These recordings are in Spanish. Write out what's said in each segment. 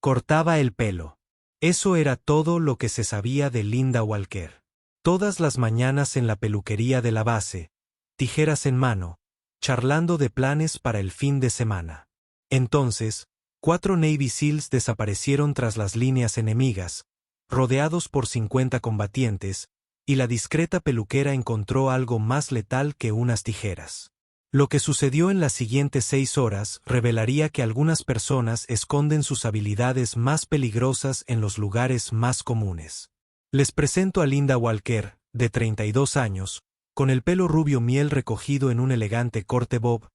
Cortaba el pelo. Eso era todo lo que se sabía de Linda Walker. Todas las mañanas en la peluquería de la base, tijeras en mano, charlando de planes para el fin de semana. Entonces, 4 Navy SEALs desaparecieron tras las líneas enemigas, rodeados por 50 combatientes, y la discreta peluquera encontró algo más letal que unas tijeras. Lo que sucedió en las siguientes 6 horas revelaría que algunas personas esconden sus habilidades más peligrosas en los lugares más comunes. Les presento a Linda Walker, de 32 años, con el pelo rubio miel recogido en un elegante corte bob,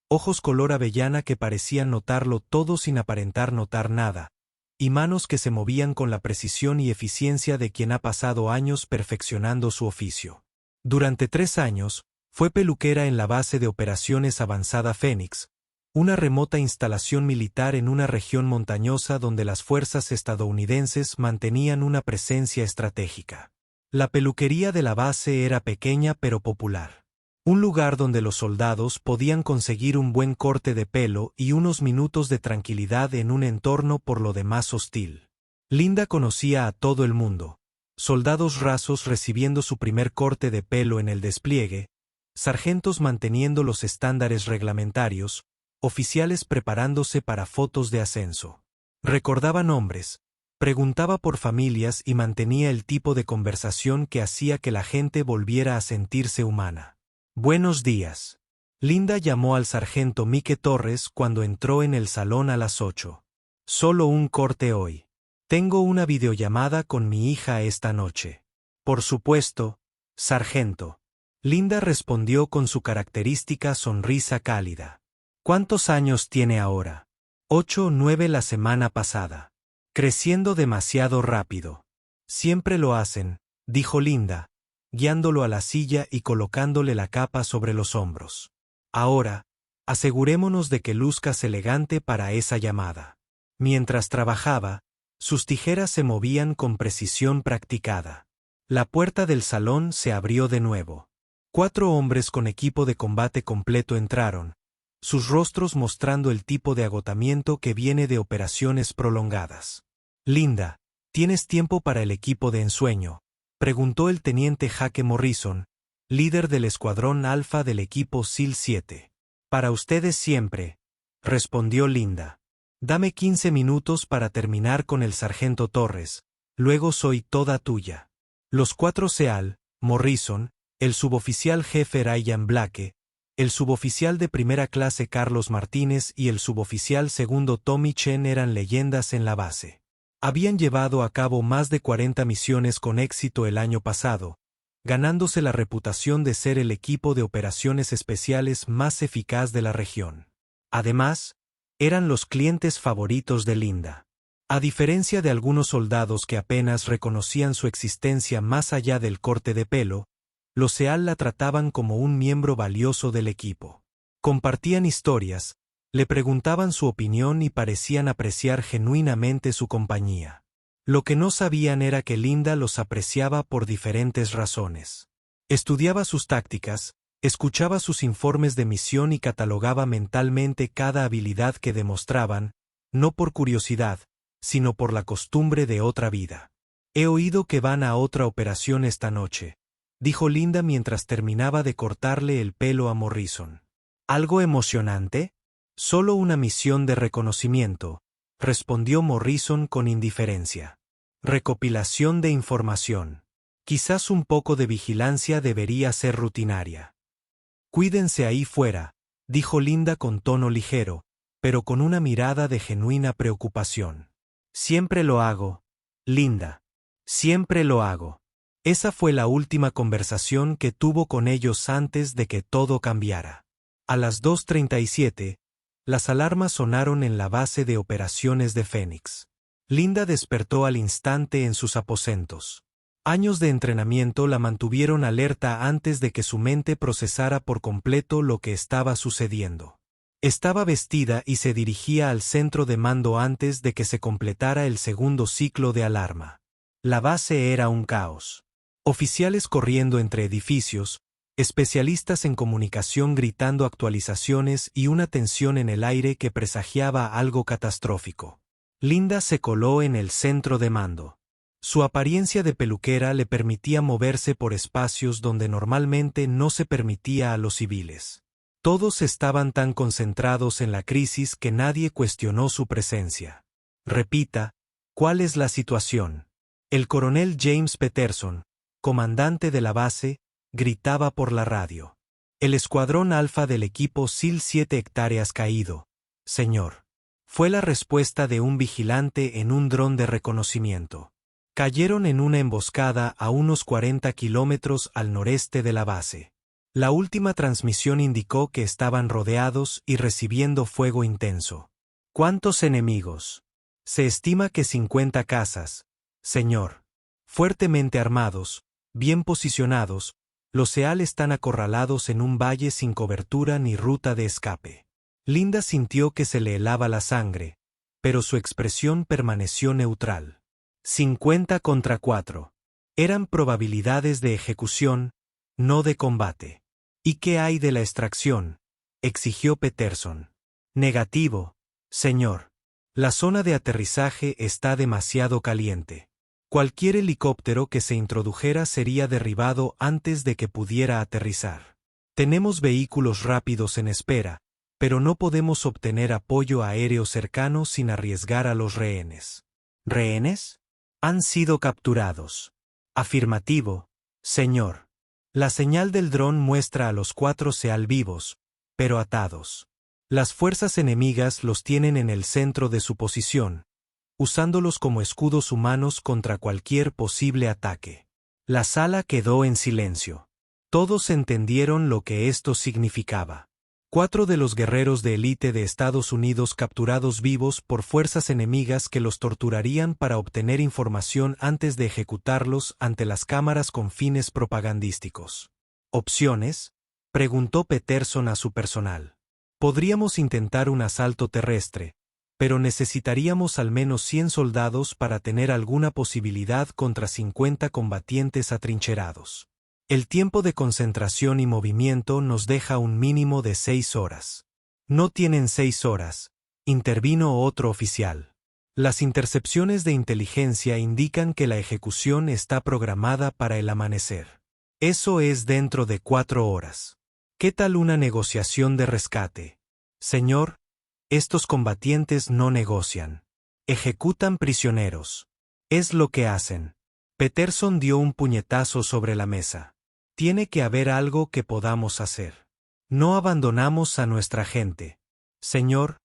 ojos color avellana que parecían notarlo todo sin aparentar notar nada, y manos que se movían con la precisión y eficiencia de quien ha pasado años perfeccionando su oficio. Durante 3 años, fue peluquera en la base de operaciones avanzada Phoenix, una remota instalación militar en una región montañosa donde las fuerzas estadounidenses mantenían una presencia estratégica. La peluquería de la base era pequeña pero popular. Un lugar donde los soldados podían conseguir un buen corte de pelo y unos minutos de tranquilidad en un entorno por lo demás hostil. Linda conocía a todo el mundo: soldados rasos recibiendo su primer corte de pelo en el despliegue, sargentos manteniendo los estándares reglamentarios, oficiales preparándose para fotos de ascenso. Recordaba nombres, preguntaba por familias y mantenía el tipo de conversación que hacía que la gente volviera a sentirse humana. «Buenos días». Linda llamó al sargento Mike Torres cuando entró en el salón a las 8. «Solo un corte hoy. Tengo una videollamada con mi hija esta noche». «Por supuesto, sargento». Linda respondió con su característica sonrisa cálida. «¿Cuántos años tiene ahora?» 8 o 9 la semana pasada. «Creciendo demasiado rápido». «Siempre lo hacen», dijo Linda, guiándolo a la silla y colocándole la capa sobre los hombros. «Ahora, asegurémonos de que luzcas elegante para esa llamada». Mientras trabajaba, sus tijeras se movían con precisión practicada. La puerta del salón se abrió de nuevo. 4 hombres con equipo de combate completo entraron, sus rostros mostrando el tipo de agotamiento que viene de operaciones prolongadas. «Linda, ¿tienes tiempo para el equipo de ensueño?», preguntó el teniente Jake Morrison, líder del escuadrón alfa del equipo SEAL 7. «Para ustedes siempre», respondió Linda. «Dame 15 minutos para terminar con el sargento Torres, luego soy toda tuya». Los 4 SEAL, Morrison, el suboficial jefe Ryan Blake, el suboficial de primera clase Carlos Martínez y el suboficial segundo Tommy Chen eran leyendas en la base. Habían llevado a cabo más de 40 misiones con éxito el año pasado, ganándose la reputación de ser el equipo de operaciones especiales más eficaz de la región. Además, eran los clientes favoritos de Linda. A diferencia de algunos soldados que apenas reconocían su existencia más allá del corte de pelo, los SEAL la trataban como un miembro valioso del equipo. Compartían historias, le preguntaban su opinión y parecían apreciar genuinamente su compañía. Lo que no sabían era que Linda los apreciaba por diferentes razones. Estudiaba sus tácticas, escuchaba sus informes de misión y catalogaba mentalmente cada habilidad que demostraban, no por curiosidad, sino por la costumbre de otra vida. «He oído que van a otra operación esta noche», dijo Linda mientras terminaba de cortarle el pelo a Morrison. «¿Algo emocionante?» «Solo una misión de reconocimiento», respondió Morrison con indiferencia. «Recopilación de información. Quizás un poco de vigilancia debería ser rutinaria». «Cuídense ahí fuera», dijo Linda con tono ligero, pero con una mirada de genuina preocupación. «Siempre lo hago, Linda. Siempre lo hago». Esa fue la última conversación que tuvo con ellos antes de que todo cambiara. A las 2:37, las alarmas sonaron en la base de operaciones de Phoenix. Linda despertó al instante en sus aposentos. Años de entrenamiento la mantuvieron alerta antes de que su mente procesara por completo lo que estaba sucediendo. Estaba vestida y se dirigía al centro de mando antes de que se completara el segundo ciclo de alarma. La base era un caos. Oficiales corriendo entre edificios, especialistas en comunicación gritando actualizaciones y una tensión en el aire que presagiaba algo catastrófico. Linda se coló en el centro de mando. Su apariencia de peluquera le permitía moverse por espacios donde normalmente no se permitía a los civiles. Todos estaban tan concentrados en la crisis que nadie cuestionó su presencia. Repita, ¿cuál es la situación? El coronel James Peterson, comandante de la base, gritaba por la radio. El escuadrón alfa del equipo SEAL 7 hectáreas caído, señor. Fue la respuesta de un vigilante en un dron de reconocimiento. Cayeron en una emboscada a unos 40 kilómetros al noreste de la base. La última transmisión indicó que estaban rodeados y recibiendo fuego intenso. ¿Cuántos enemigos? Se estima que 50 cazas, señor. Fuertemente armados, bien posicionados, los SEAL están acorralados en un valle sin cobertura ni ruta de escape. Linda sintió que se le helaba la sangre, pero su expresión permaneció neutral. 50 contra 4. Eran probabilidades de ejecución, no de combate. ¿Y qué hay de la extracción?, exigió Peterson. Negativo, señor. La zona de aterrizaje está demasiado caliente. Cualquier helicóptero que se introdujera sería derribado antes de que pudiera aterrizar. Tenemos vehículos rápidos en espera, pero no podemos obtener apoyo aéreo cercano sin arriesgar a los rehenes. ¿Rehenes? Han sido capturados. Afirmativo, señor. La señal del dron muestra a los 4 SEAL vivos, pero atados. Las fuerzas enemigas los tienen en el centro de su posición, usándolos como escudos humanos contra cualquier posible ataque. La sala quedó en silencio. Todos entendieron lo que esto significaba. 4 de los guerreros de élite de Estados Unidos capturados vivos por fuerzas enemigas que los torturarían para obtener información antes de ejecutarlos ante las cámaras con fines propagandísticos. ¿Opciones?, preguntó Peterson a su personal. Podríamos intentar un asalto terrestre, pero necesitaríamos al menos 100 soldados para tener alguna posibilidad contra 50 combatientes atrincherados. El tiempo de concentración y movimiento nos deja un mínimo de 6 horas. No tienen 6 horas, intervino otro oficial. Las intercepciones de inteligencia indican que la ejecución está programada para el amanecer. Eso es dentro de 4 horas. ¿Qué tal una negociación de rescate? Señor, estos combatientes no negocian. Ejecutan prisioneros. Es lo que hacen. Peterson dio un puñetazo sobre la mesa. Tiene que haber algo que podamos hacer. No abandonamos a nuestra gente. Señor,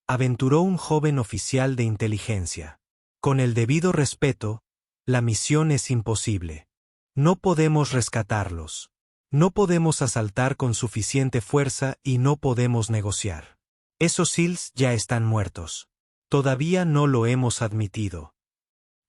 aventuró un joven oficial de inteligencia. Con el debido respeto, la misión es imposible. No podemos rescatarlos. No podemos asaltar con suficiente fuerza y no podemos negociar. Esos SEALs ya están muertos. Todavía no lo hemos admitido.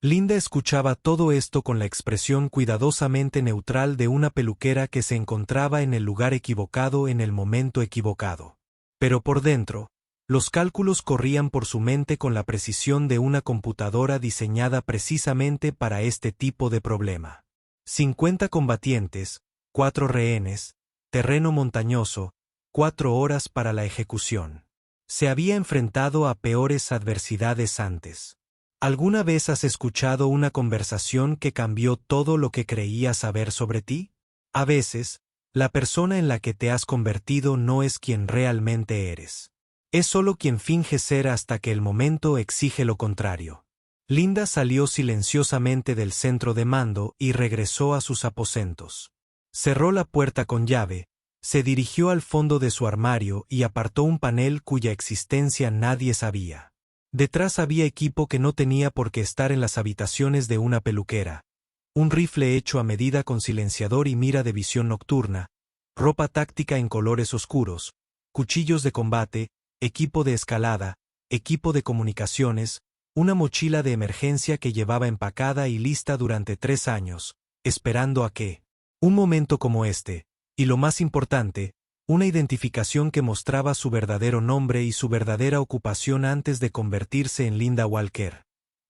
Linda escuchaba todo esto con la expresión cuidadosamente neutral de una peluquera que se encontraba en el lugar equivocado en el momento equivocado. Pero por dentro, los cálculos corrían por su mente con la precisión de una computadora diseñada precisamente para este tipo de problema. 50 combatientes, 4 rehenes, terreno montañoso, 4 horas para la ejecución. Se había enfrentado a peores adversidades antes. ¿Alguna vez has escuchado una conversación que cambió todo lo que creías saber sobre ti? A veces, la persona en la que te has convertido no es quien realmente eres. Es solo quien finge ser hasta que el momento exige lo contrario. Linda salió silenciosamente del centro de mando y regresó a sus aposentos. Cerró la puerta con llave, se dirigió al fondo de su armario y apartó un panel cuya existencia nadie sabía. Detrás había equipo que no tenía por qué estar en las habitaciones de una peluquera. Un rifle hecho a medida con silenciador y mira de visión nocturna, ropa táctica en colores oscuros, cuchillos de combate, equipo de escalada, equipo de comunicaciones, una mochila de emergencia que llevaba empacada y lista durante 3 años, esperando a que, un momento como este, y lo más importante, una identificación que mostraba su verdadero nombre y su verdadera ocupación antes de convertirse en Linda Walker.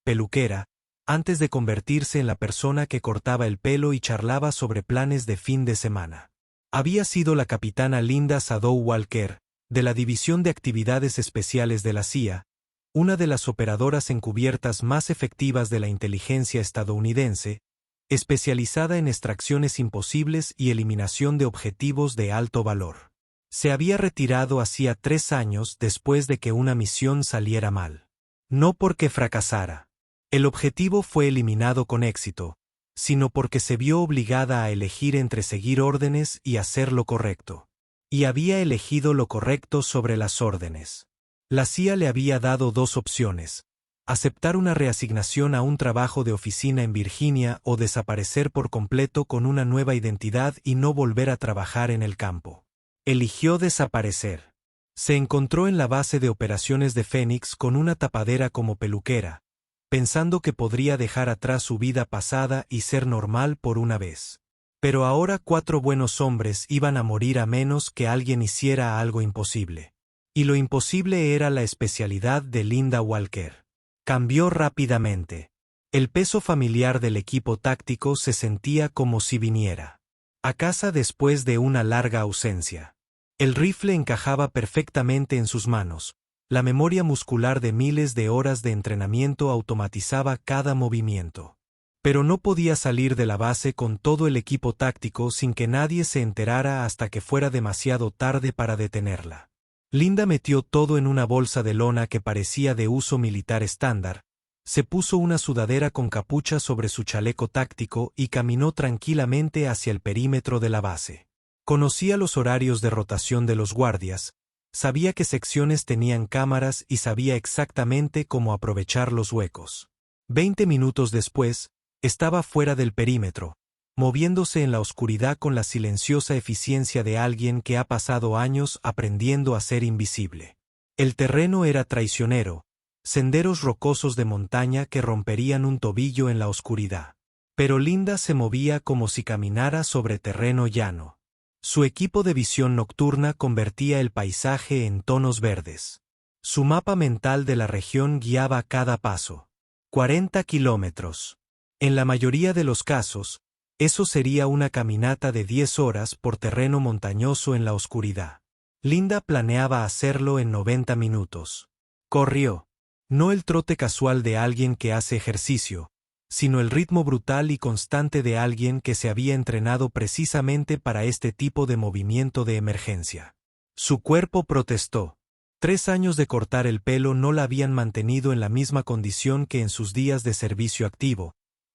Peluquera, antes de convertirse en la persona que cortaba el pelo y charlaba sobre planes de fin de semana. Había sido la capitana Linda Sadow Walker, de la División de Actividades Especiales de la CIA, una de las operadoras encubiertas más efectivas de la inteligencia estadounidense, especializada en extracciones imposibles y eliminación de objetivos de alto valor. Se había retirado hacía 3 años después de que una misión saliera mal. No porque fracasara. El objetivo fue eliminado con éxito, sino porque se vio obligada a elegir entre seguir órdenes y hacer lo correcto. Y había elegido lo correcto sobre las órdenes. La CIA le había dado 2 opciones: aceptar una reasignación a un trabajo de oficina en Virginia o desaparecer por completo con una nueva identidad y no volver a trabajar en el campo. Eligió desaparecer. Se encontró en la base de operaciones de Phoenix con una tapadera como peluquera, pensando que podría dejar atrás su vida pasada y ser normal por una vez. Pero ahora 4 buenos hombres iban a morir a menos que alguien hiciera algo imposible. Y lo imposible era la especialidad de Linda Walker. Cambió rápidamente. El peso familiar del equipo táctico se sentía como si viniera a casa después de una larga ausencia. El rifle encajaba perfectamente en sus manos. La memoria muscular de miles de horas de entrenamiento automatizaba cada movimiento. Pero no podía salir de la base con todo el equipo táctico sin que nadie se enterara hasta que fuera demasiado tarde para detenerla. Linda metió todo en una bolsa de lona que parecía de uso militar estándar, se puso una sudadera con capucha sobre su chaleco táctico y caminó tranquilamente hacia el perímetro de la base. Conocía los horarios de rotación de los guardias, sabía qué secciones tenían cámaras y sabía exactamente cómo aprovechar los huecos. 20 minutos después, estaba fuera del perímetro, moviéndose en la oscuridad con la silenciosa eficiencia de alguien que ha pasado años aprendiendo a ser invisible. El terreno era traicionero, senderos rocosos de montaña que romperían un tobillo en la oscuridad. Pero Linda se movía como si caminara sobre terreno llano. Su equipo de visión nocturna convertía el paisaje en tonos verdes. Su mapa mental de la región guiaba cada paso. 40 kilómetros. En la mayoría de los casos, eso sería una caminata de 10 horas por terreno montañoso en la oscuridad. Linda planeaba hacerlo en 90 minutos. Corrió. No el trote casual de alguien que hace ejercicio, sino el ritmo brutal y constante de alguien que se había entrenado precisamente para este tipo de movimiento de emergencia. Su cuerpo protestó. 3 años de cortar el pelo no la habían mantenido en la misma condición que en sus días de servicio activo,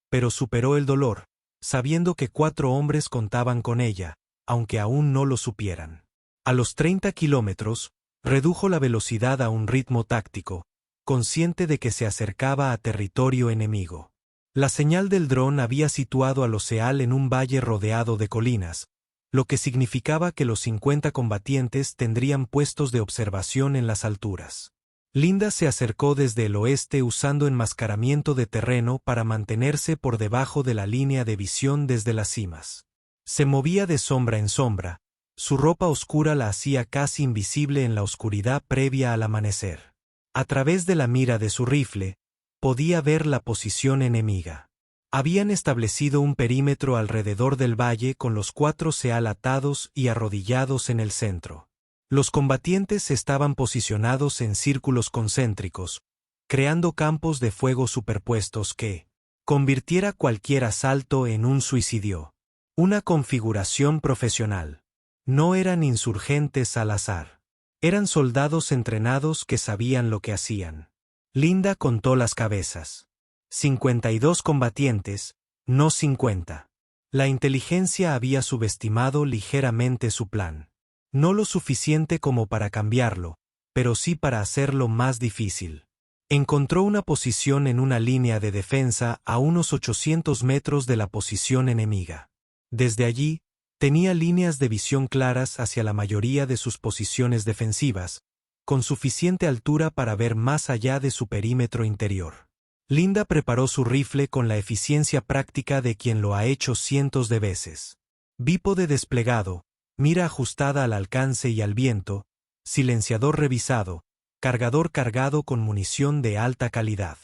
pero superó el dolor, sabiendo que 4 hombres contaban con ella, aunque aún no lo supieran. A los 30 kilómetros, redujo la velocidad a un ritmo táctico, consciente de que se acercaba a territorio enemigo. La señal del dron había situado a los SEAL en un valle rodeado de colinas, lo que significaba que los 50 combatientes tendrían puestos de observación en las alturas. Linda se acercó desde el oeste usando enmascaramiento de terreno para mantenerse por debajo de la línea de visión desde las cimas. Se movía de sombra en sombra, su ropa oscura la hacía casi invisible en la oscuridad previa al amanecer. A través de la mira de su rifle, podía ver la posición enemiga. Habían establecido un perímetro alrededor del valle con los 4 SEAL atados y arrodillados en el centro. Los combatientes estaban posicionados en círculos concéntricos, creando campos de fuego superpuestos que convirtiera cualquier asalto en un suicidio. Una configuración profesional. No eran insurgentes al azar. Eran soldados entrenados que sabían lo que hacían. Linda contó las cabezas. 52 combatientes, no 50. La inteligencia había subestimado ligeramente su plan. No lo suficiente como para cambiarlo, pero sí para hacerlo más difícil. Encontró una posición en una línea de defensa a unos 800 metros de la posición enemiga. Desde allí, tenía líneas de visión claras hacia la mayoría de sus posiciones defensivas, con suficiente altura para ver más allá de su perímetro interior. Linda preparó su rifle con la eficiencia práctica de quien lo ha hecho cientos de veces. Bípode desplegado, mira ajustada al alcance y al viento, silenciador revisado, cargador cargado con munición de alta calidad.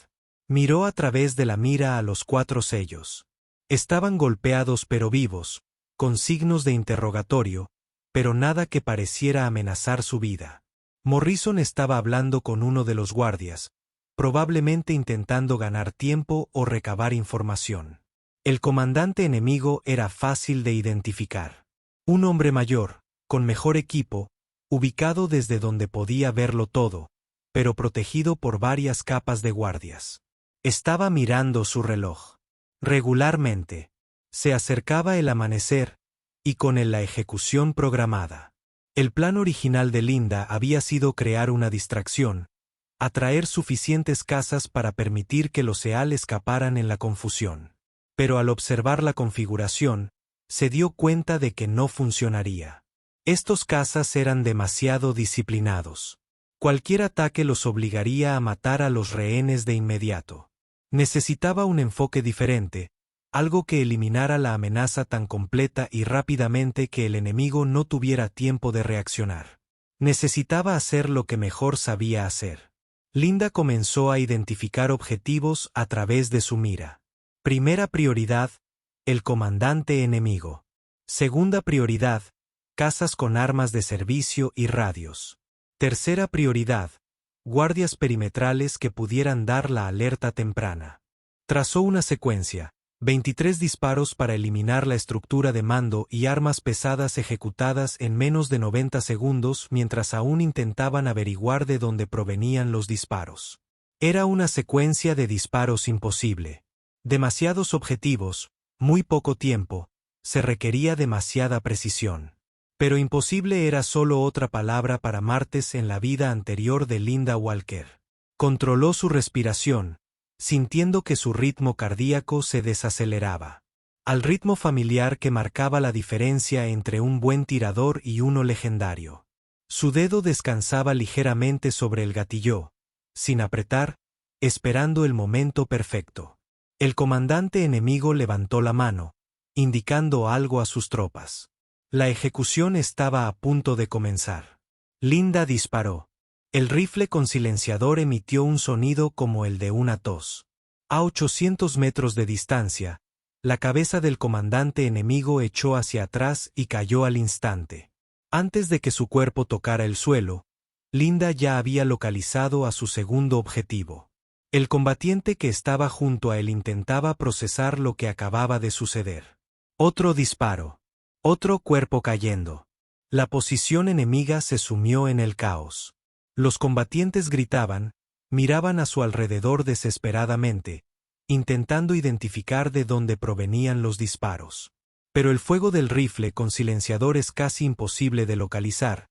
Miró a través de la mira a los 4 sellos. Estaban golpeados pero vivos, con signos de interrogatorio, pero nada que pareciera amenazar su vida. Morrison estaba hablando con uno de los guardias, probablemente intentando ganar tiempo o recabar información. El comandante enemigo era fácil de identificar. Un hombre mayor, con mejor equipo, ubicado desde donde podía verlo todo, pero protegido por varias capas de guardias. Estaba mirando su reloj. Regularmente. Se acercaba el amanecer, y con él la ejecución programada. El plan original de Linda había sido crear una distracción, atraer suficientes cazas para permitir que los Seal escaparan en la confusión. Pero al observar la configuración, se dio cuenta de que no funcionaría. Estos cazas eran demasiado disciplinados. Cualquier ataque los obligaría a matar a los rehenes de inmediato. Necesitaba un enfoque diferente, algo que eliminara la amenaza tan completa y rápidamente que el enemigo no tuviera tiempo de reaccionar. Necesitaba hacer lo que mejor sabía hacer. Linda comenzó a identificar objetivos a través de su mira. Primera prioridad, el comandante enemigo. Segunda prioridad, cazas con armas de servicio y radios. Tercera prioridad, guardias perimetrales que pudieran dar la alerta temprana. Trazó una secuencia, 23 disparos para eliminar la estructura de mando y armas pesadas ejecutadas en menos de 90 segundos mientras aún intentaban averiguar de dónde provenían los disparos. Era una secuencia de disparos imposible. Demasiados objetivos, muy poco tiempo, se requería demasiada precisión. Pero imposible era solo otra palabra para martes en la vida anterior de Linda Walker. Controló su respiración, sintiendo que su ritmo cardíaco se desaceleraba. Al ritmo familiar que marcaba la diferencia entre un buen tirador y uno legendario. Su dedo descansaba ligeramente sobre el gatillo, sin apretar, esperando el momento perfecto. El comandante enemigo levantó la mano, indicando algo a sus tropas. La ejecución estaba a punto de comenzar. Linda disparó. El rifle con silenciador emitió un sonido como el de una tos. A 800 metros de distancia, la cabeza del comandante enemigo echó hacia atrás y cayó al instante. Antes de que su cuerpo tocara el suelo, Linda ya había localizado a su segundo objetivo. El combatiente que estaba junto a él intentaba procesar lo que acababa de suceder. Otro disparo. Otro cuerpo cayendo. La posición enemiga se sumió en el caos. Los combatientes gritaban, miraban a su alrededor desesperadamente, intentando identificar de dónde provenían los disparos. Pero el fuego del rifle con silenciador es casi imposible de localizar,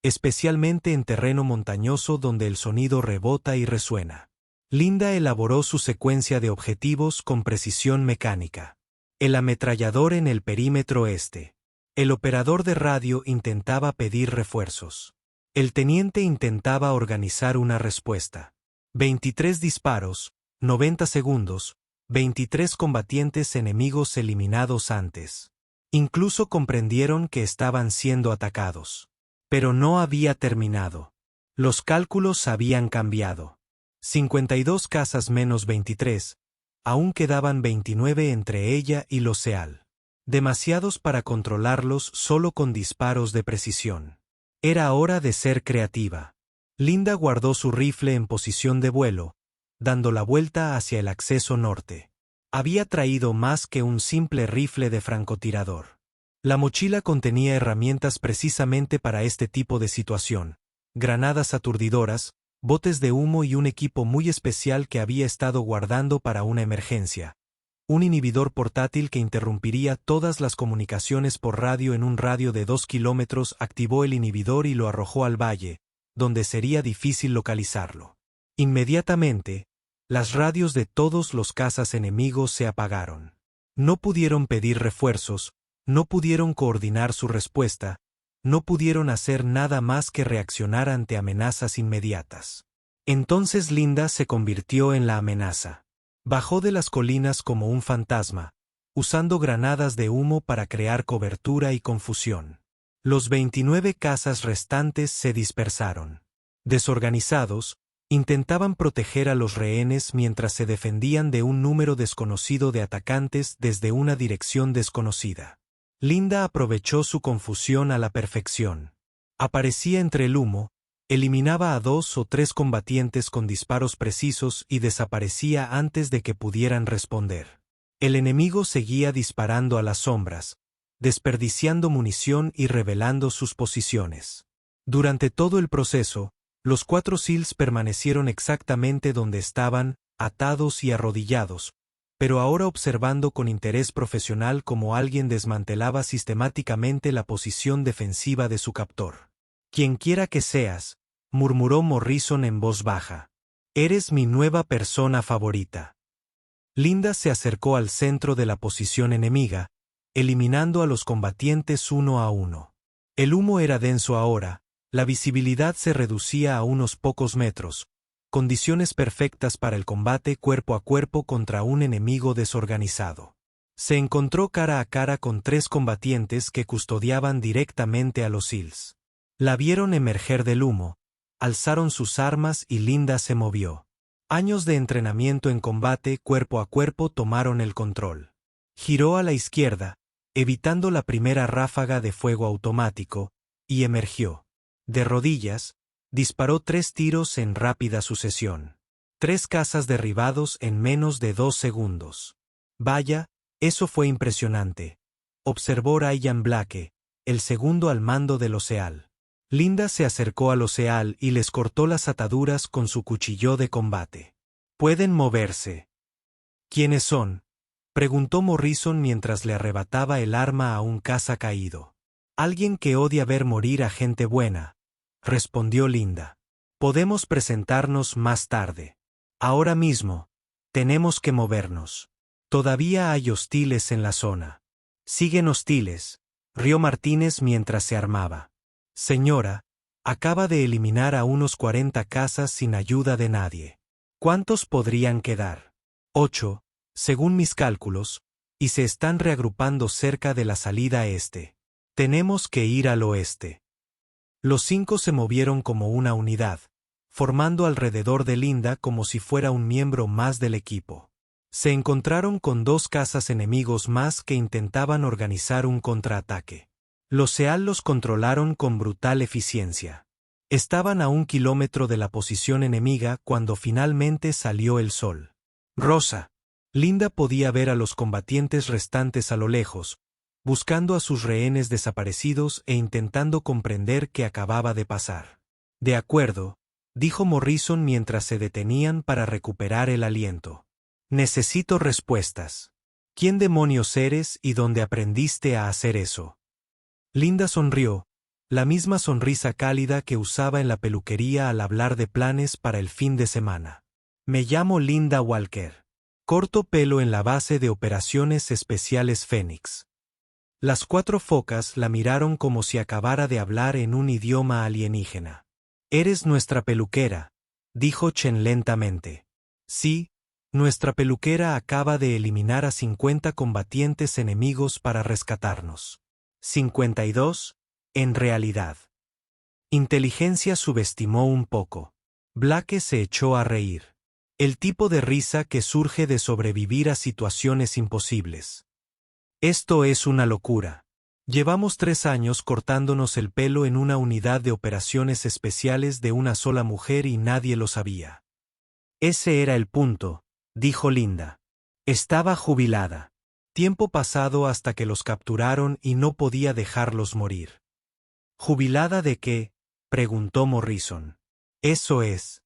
especialmente en terreno montañoso donde el sonido rebota y resuena. Linda elaboró su secuencia de objetivos con precisión mecánica. El ametrallador en el perímetro este. El operador de radio intentaba pedir refuerzos. El teniente intentaba organizar una respuesta. 23 disparos, 90 segundos, 23 combatientes enemigos eliminados antes. Incluso comprendieron que estaban siendo atacados. Pero no había terminado. Los cálculos habían cambiado. 52 cazas menos 23, aún quedaban 29 entre ella y los Seal. Demasiados para controlarlos solo con disparos de precisión. Era hora de ser creativa. Linda guardó su rifle en posición de vuelo, dando la vuelta hacia el acceso norte. Había traído más que un simple rifle de francotirador. La mochila contenía herramientas precisamente para este tipo de situación, granadas aturdidoras, botes de humo y un equipo muy especial que había estado guardando para una emergencia. Un inhibidor portátil que interrumpiría todas las comunicaciones por radio en un radio de 2 kilómetros activó el inhibidor y lo arrojó al valle, donde sería difícil localizarlo. Inmediatamente, las radios de todos los cazas enemigos se apagaron. No pudieron pedir refuerzos, no pudieron coordinar su respuesta, no pudieron hacer nada más que reaccionar ante amenazas inmediatas. Entonces Linda se convirtió en la amenaza. Bajó de las colinas como un fantasma, usando granadas de humo para crear cobertura y confusión. Los 29 cazas restantes se dispersaron. Desorganizados, intentaban proteger a los rehenes mientras se defendían de un número desconocido de atacantes desde una dirección desconocida. Linda aprovechó su confusión a la perfección. Aparecía entre el humo, Eliminaba a 2 o 3 combatientes con disparos precisos y desaparecía antes de que pudieran responder. El enemigo seguía disparando a las sombras, desperdiciando munición y revelando sus posiciones. Durante todo el proceso, los 4 SEALs permanecieron exactamente donde estaban, atados y arrodillados, pero ahora observando con interés profesional cómo alguien desmantelaba sistemáticamente la posición defensiva de su captor. «Quienquiera que seas», murmuró Morrison en voz baja. «Eres mi nueva persona favorita». Linda se acercó al centro de la posición enemiga, eliminando a los combatientes uno a uno. El humo era denso ahora, la visibilidad se reducía a unos pocos metros, condiciones perfectas para el combate cuerpo a cuerpo contra un enemigo desorganizado. Se encontró cara a cara con 3 combatientes que custodiaban directamente a los SEALs. La vieron emerger del humo, alzaron sus armas y Linda se movió. Años de entrenamiento en combate cuerpo a cuerpo tomaron el control. Giró a la izquierda, evitando la primera ráfaga de fuego automático, y emergió. De rodillas, disparó 3 tiros en rápida sucesión. 3 cazas derribados en menos de 2 segundos. Vaya, eso fue impresionante, observó Ryan Blake, el segundo al mando del SEAL. Linda se acercó a los SEAL y les cortó las ataduras con su cuchillo de combate. «Pueden moverse». «¿Quiénes son?», preguntó Morrison mientras le arrebataba el arma a un caza caído. «Alguien que odia ver morir a gente buena», respondió Linda. «Podemos presentarnos más tarde. Ahora mismo, tenemos que movernos. Todavía hay hostiles en la zona». «Siguen hostiles», rió Martínez mientras se armaba. «Señora, acaba de eliminar a unos 40 cazas sin ayuda de nadie. ¿Cuántos podrían quedar?» 8, según mis cálculos, y se están reagrupando cerca de la salida este. Tenemos que ir al oeste. Los 5 se movieron como una unidad, formando alrededor de Linda como si fuera un miembro más del equipo. Se encontraron con 2 cazas enemigos más que intentaban organizar un contraataque. Los SEAL los controlaron con brutal eficiencia. Estaban a 1 kilómetro de la posición enemiga cuando finalmente salió el sol. «Rosa». Linda podía ver a los combatientes restantes a lo lejos, buscando a sus rehenes desaparecidos e intentando comprender qué acababa de pasar. «De acuerdo», dijo Morrison mientras se detenían para recuperar el aliento. «Necesito respuestas. ¿Quién demonios eres y dónde aprendiste a hacer eso?» Linda sonrió, la misma sonrisa cálida que usaba en la peluquería al hablar de planes para el fin de semana. «Me llamo Linda Walker. Corto pelo en la base de operaciones especiales Fénix». Las 4 focas la miraron como si acabara de hablar en un idioma alienígena. «Eres nuestra peluquera», dijo Chen lentamente. «Sí, nuestra peluquera acaba de eliminar a 50 combatientes enemigos para rescatarnos». 52, en realidad. Inteligencia subestimó un poco. Blake se echó a reír. El tipo de risa que surge de sobrevivir a situaciones imposibles. «Esto es una locura. Llevamos 3 años cortándonos el pelo en una unidad de operaciones especiales de una sola mujer y nadie lo sabía». «Ese era el punto», dijo Linda. «Estaba jubilada. Tiempo pasado hasta que los capturaron y no podía dejarlos morir». «¿Jubilada de qué?», preguntó Morrison. «Eso es.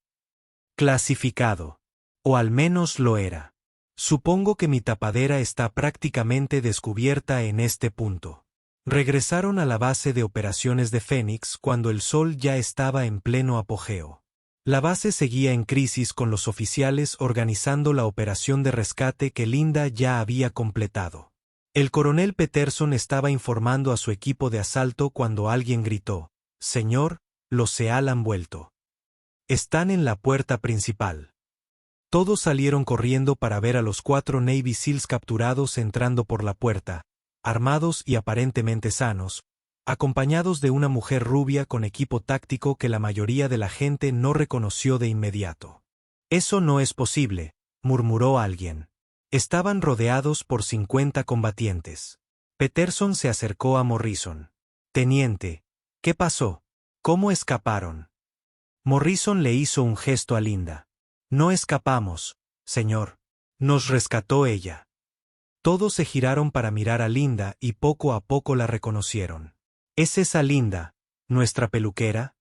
Clasificado. O al menos lo era. Supongo que mi tapadera está prácticamente descubierta en este punto». Regresaron a la base de operaciones de Fénix cuando el sol ya estaba en pleno apogeo. La base seguía en crisis con los oficiales organizando la operación de rescate que Linda ya había completado. El coronel Peterson estaba informando a su equipo de asalto cuando alguien gritó: «Señor, los SEAL han vuelto. Están en la puerta principal». Todos salieron corriendo para ver a los 4 Navy SEALs capturados entrando por la puerta, armados y aparentemente sanos, acompañados de una mujer rubia con equipo táctico que la mayoría de la gente no reconoció de inmediato. «Eso no es posible», murmuró alguien. Estaban rodeados por 50 combatientes. Peterson se acercó a Morrison. «Teniente, ¿qué pasó? ¿Cómo escaparon?» Morrison le hizo un gesto a Linda. No escapamos, señor. Nos rescató ella. Todos se giraron para mirar a Linda y poco a poco la reconocieron. ¿Es esa Linda, nuestra peluquera?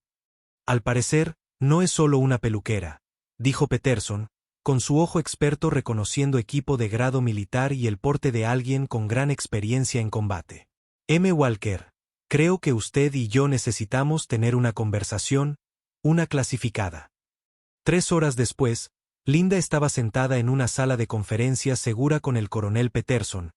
Al parecer, no es solo una peluquera, dijo Peterson, con su ojo experto reconociendo equipo de grado militar y el porte de alguien con gran experiencia en combate. M. Walker, creo que usted y yo necesitamos tener una conversación, una clasificada. 3 horas después, Linda estaba sentada en una sala de conferencias segura con el coronel Peterson,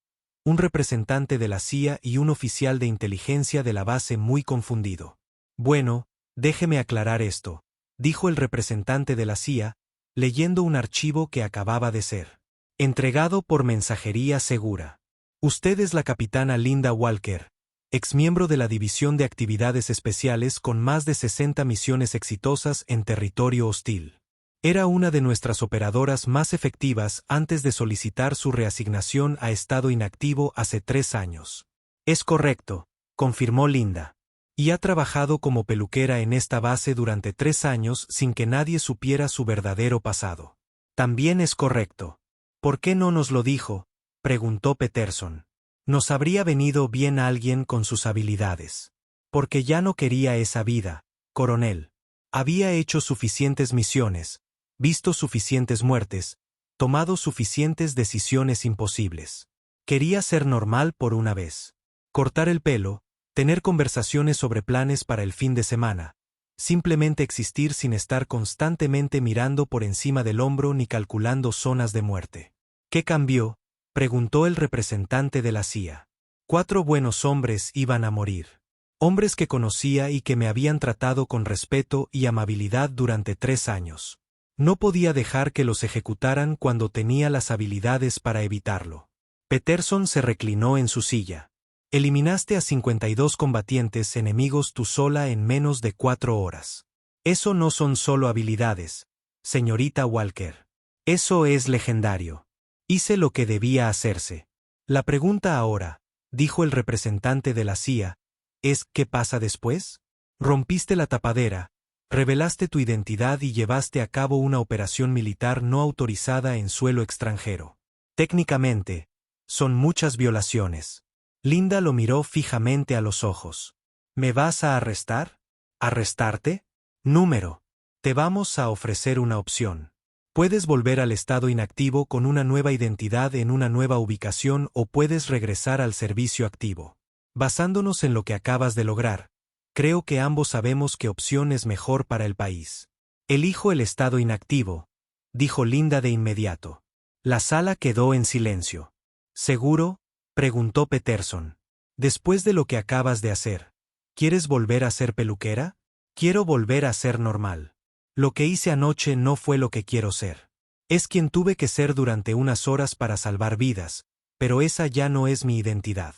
un representante de la CIA y un oficial de inteligencia de la base muy confundido. Bueno, déjeme aclarar esto, dijo el representante de la CIA, leyendo un archivo que acababa de ser entregado por mensajería segura. Usted es la capitana Linda Walker, exmiembro de la División de Actividades Especiales con más de 60 misiones exitosas en territorio hostil. Era una de nuestras operadoras más efectivas antes de solicitar su reasignación a estado inactivo hace 3 años. Es correcto, confirmó Linda. Y ha trabajado como peluquera en esta base durante 3 años sin que nadie supiera su verdadero pasado. También es correcto. ¿Por qué no nos lo dijo?, preguntó Peterson. Nos habría venido bien alguien con sus habilidades. Porque ya no quería esa vida, coronel. Había hecho suficientes misiones, visto suficientes muertes, tomado suficientes decisiones imposibles. Quería ser normal por una vez. Cortar el pelo, tener conversaciones sobre planes para el fin de semana, simplemente existir sin estar constantemente mirando por encima del hombro ni calculando zonas de muerte. ¿Qué cambió?, preguntó el representante de la CIA. 4 buenos hombres iban a morir. Hombres que conocía y que me habían tratado con respeto y amabilidad durante 3 años. No podía dejar que los ejecutaran cuando tenía las habilidades para evitarlo. Peterson se reclinó en su silla. Eliminaste a 52 combatientes enemigos tú sola en menos de 4 horas. Eso no son solo habilidades, señorita Walker. Eso es legendario. Hice lo que debía hacerse. La pregunta ahora, dijo el representante de la CIA, es ¿qué pasa después? Rompiste la tapadera, revelaste tu identidad y llevaste a cabo una operación militar no autorizada en suelo extranjero. Técnicamente, son muchas violaciones. Linda lo miró fijamente a los ojos. ¿Me vas a arrestar? ¿Arrestarte? Número. Te vamos a ofrecer una opción. Puedes volver al estado inactivo con una nueva identidad en una nueva ubicación o puedes regresar al servicio activo. Basándonos en lo que acabas de lograr, creo que ambos sabemos qué opción es mejor para el país. Elijo el estado inactivo, dijo Linda de inmediato. La sala quedó en silencio. ¿Seguro?, preguntó Peterson. Después de lo que acabas de hacer, ¿quieres volver a ser peluquera? Quiero volver a ser normal. Lo que hice anoche no fue lo que quiero ser. Es quien tuve que ser durante unas horas para salvar vidas, pero esa ya no es mi identidad.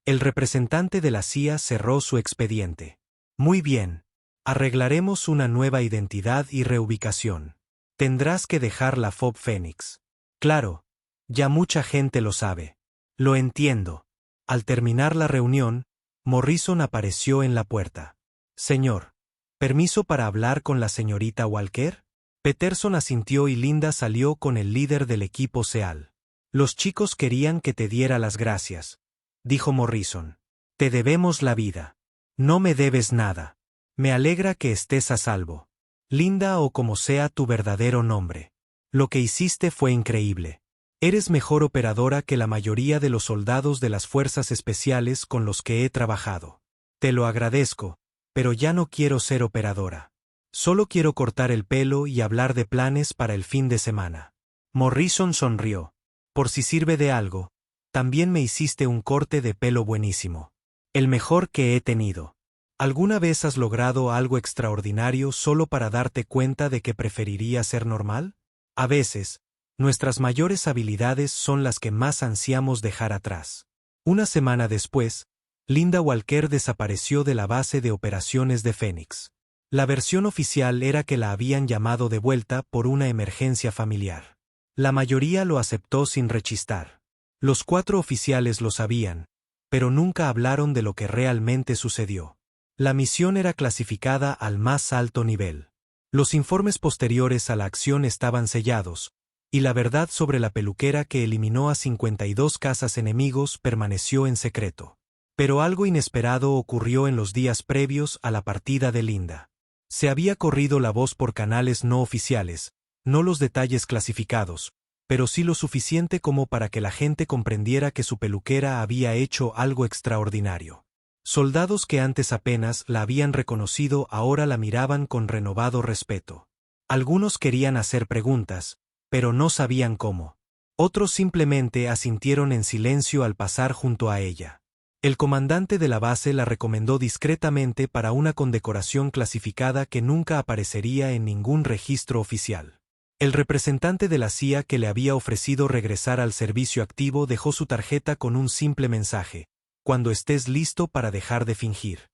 El representante de la CIA cerró su expediente. Muy bien. Arreglaremos una nueva identidad y reubicación. Tendrás que dejar la FOB Phoenix. Claro. Ya mucha gente lo sabe. Lo entiendo. Al terminar la reunión, Morrison apareció en la puerta. Señor, ¿permiso para hablar con la señorita Walker? Peterson asintió y Linda salió con el líder del equipo SEAL. Los chicos querían que te diera las gracias, dijo Morrison. Te debemos la vida. No me debes nada. Me alegra que estés a salvo. Linda o como sea tu verdadero nombre. Lo que hiciste fue increíble. Eres mejor operadora que la mayoría de los soldados de las fuerzas especiales con los que he trabajado. Te lo agradezco, pero ya no quiero ser operadora. Solo quiero cortar el pelo y hablar de planes para el fin de semana. Morrison sonrió. Por si sirve de algo, también me hiciste un corte de pelo buenísimo. El mejor que he tenido. ¿Alguna vez has logrado algo extraordinario solo para darte cuenta de que preferiría ser normal? A veces, nuestras mayores habilidades son las que más ansiamos dejar atrás. Una semana después, Linda Walker desapareció de la base de operaciones de Phoenix. La versión oficial era que la habían llamado de vuelta por una emergencia familiar. La mayoría lo aceptó sin rechistar. Los 4 oficiales lo sabían, pero nunca hablaron de lo que realmente sucedió. La misión era clasificada al más alto nivel. Los informes posteriores a la acción estaban sellados, y la verdad sobre la peluquera que eliminó a 52 cazas enemigos permaneció en secreto. Pero algo inesperado ocurrió en los días previos a la partida de Linda. Se había corrido la voz por canales no oficiales, no los detalles clasificados, pero sí lo suficiente como para que la gente comprendiera que su peluquera había hecho algo extraordinario. Soldados que antes apenas la habían reconocido ahora la miraban con renovado respeto. Algunos querían hacer preguntas, pero no sabían cómo. Otros simplemente asintieron en silencio al pasar junto a ella. El comandante de la base la recomendó discretamente para una condecoración clasificada que nunca aparecería en ningún registro oficial. El representante de la CIA que le había ofrecido regresar al servicio activo dejó su tarjeta con un simple mensaje: cuando estés listo para dejar de fingir.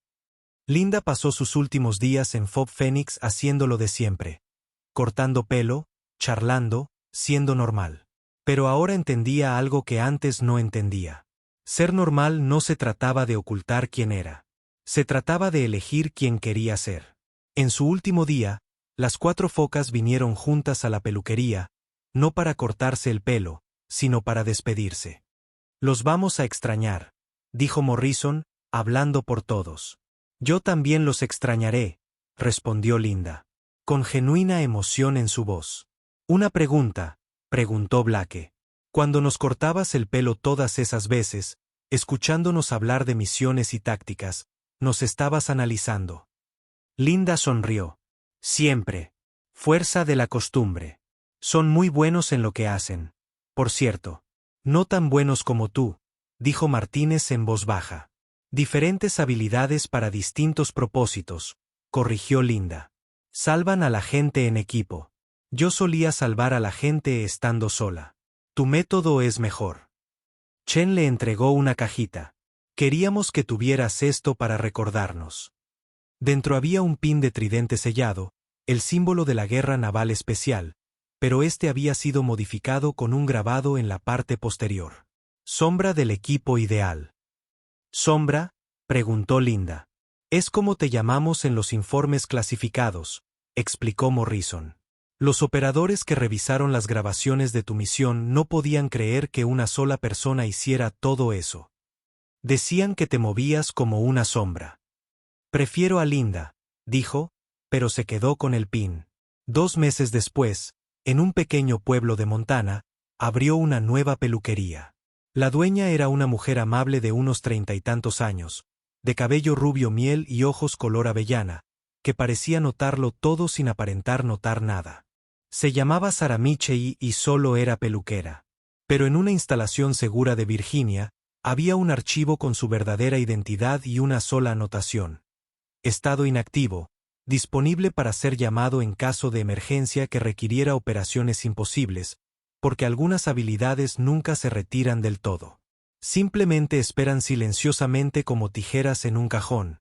Linda pasó sus últimos días en Fort Phoenix haciendo lo de siempre, cortando pelo, charlando, siendo normal. Pero ahora entendía algo que antes no entendía. Ser normal no se trataba de ocultar quién era. Se trataba de elegir quién quería ser. En su último día, las 4 focas vinieron juntas a la peluquería, no para cortarse el pelo, sino para despedirse. Los vamos a extrañar, dijo Morrison, hablando por todos. Yo también los extrañaré, respondió Linda, con genuina emoción en su voz. Una pregunta, preguntó Blake. Cuando nos cortabas el pelo todas esas veces, escuchándonos hablar de misiones y tácticas, nos estabas analizando. Linda sonrió. Siempre. Fuerza de la costumbre. Son muy buenos en lo que hacen. Por cierto, no tan buenos como tú, dijo Martínez en voz baja. Diferentes habilidades para distintos propósitos, corrigió Linda. Salvan a la gente en equipo. Yo solía salvar a la gente estando sola. Tu método es mejor. Chen le entregó una cajita. Queríamos que tuvieras esto para recordarnos. Dentro había un pin de tridente sellado, el símbolo de la Guerra Naval Especial, pero este había sido modificado con un grabado en la parte posterior. Sombra del equipo ideal. ¿Sombra? Preguntó Linda. Es como te llamamos en los informes clasificados, explicó Morrison. Los operadores que revisaron las grabaciones de tu misión no podían creer que una sola persona hiciera todo eso. Decían que te movías como una sombra. Prefiero a Linda, dijo, pero se quedó con el pin. 2 meses después, en un pequeño pueblo de Montana, abrió una nueva peluquería. La dueña era una mujer amable de unos 30 y tantos años, de cabello rubio miel y ojos color avellana, que parecía notarlo todo sin aparentar notar nada. Se llamaba Sarah Michei y solo era peluquera. Pero en una instalación segura de Virginia, había un archivo con su verdadera identidad y una sola anotación. Estado inactivo, disponible para ser llamado en caso de emergencia que requiriera operaciones imposibles, porque algunas habilidades nunca se retiran del todo. Simplemente esperan silenciosamente como tijeras en un cajón,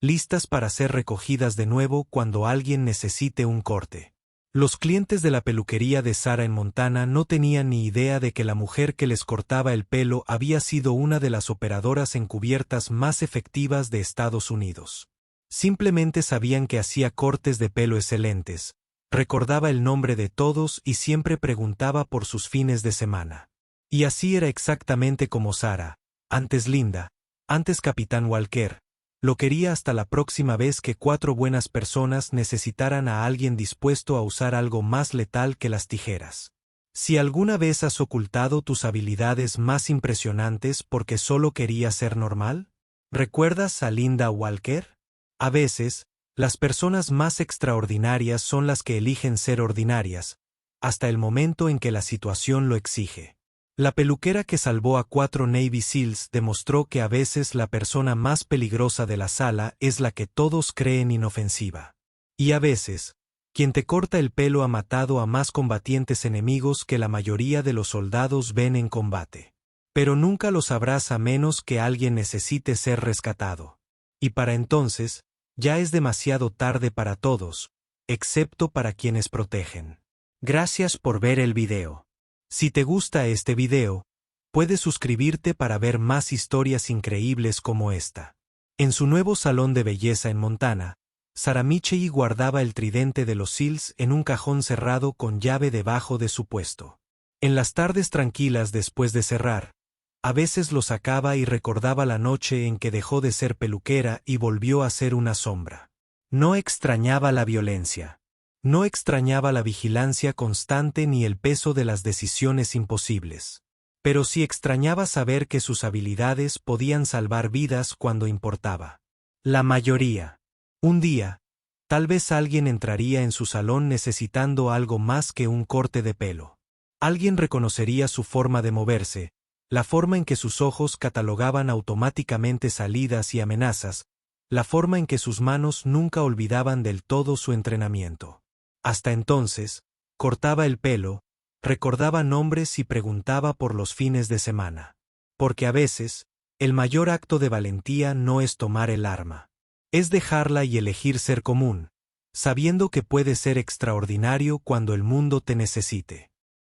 listas para ser recogidas de nuevo cuando alguien necesite un corte. Los clientes de la peluquería de Sarah en Montana no tenían ni idea de que la mujer que les cortaba el pelo había sido una de las operadoras encubiertas más efectivas de Estados Unidos. Simplemente sabían que hacía cortes de pelo excelentes, recordaba el nombre de todos y siempre preguntaba por sus fines de semana. Y así era exactamente como Sarah, antes Linda, antes Capitán Walker, lo quería hasta la próxima vez que 4 buenas personas necesitaran a alguien dispuesto a usar algo más letal que las tijeras. Si alguna vez has ocultado tus habilidades más impresionantes porque solo querías ser normal, ¿recuerdas a Linda Walker? A veces, las personas más extraordinarias son las que eligen ser ordinarias, hasta el momento en que la situación lo exige. La peluquera que salvó a 4 Navy SEALs demostró que a veces la persona más peligrosa de la sala es la que todos creen inofensiva. Y a veces, quien te corta el pelo ha matado a más combatientes enemigos que la mayoría de los soldados ven en combate. Pero nunca lo sabrás a menos que alguien necesite ser rescatado. Y para entonces, ya es demasiado tarde para todos, excepto para quienes protegen. Gracias por ver el video. Si te gusta este video, puedes suscribirte para ver más historias increíbles como esta. En su nuevo salón de belleza en Montana, Saramichei guardaba el tridente de los Seals en un cajón cerrado con llave debajo de su puesto. En las tardes tranquilas después de cerrar, a veces lo sacaba y recordaba la noche en que dejó de ser peluquera y volvió a ser una sombra. No extrañaba la violencia. No extrañaba la vigilancia constante ni el peso de las decisiones imposibles. Pero sí extrañaba saber que sus habilidades podían salvar vidas cuando importaba. La mayoría. Un día, tal vez alguien entraría en su salón necesitando algo más que un corte de pelo. Alguien reconocería su forma de moverse, la forma en que sus ojos catalogaban automáticamente salidas y amenazas, la forma en que sus manos nunca olvidaban del todo su entrenamiento. Hasta entonces, cortaba el pelo, recordaba nombres y preguntaba por los fines de semana. Porque a veces, el mayor acto de valentía no es tomar el arma. Es dejarla y elegir ser común, sabiendo que puede ser extraordinario cuando el mundo te necesite.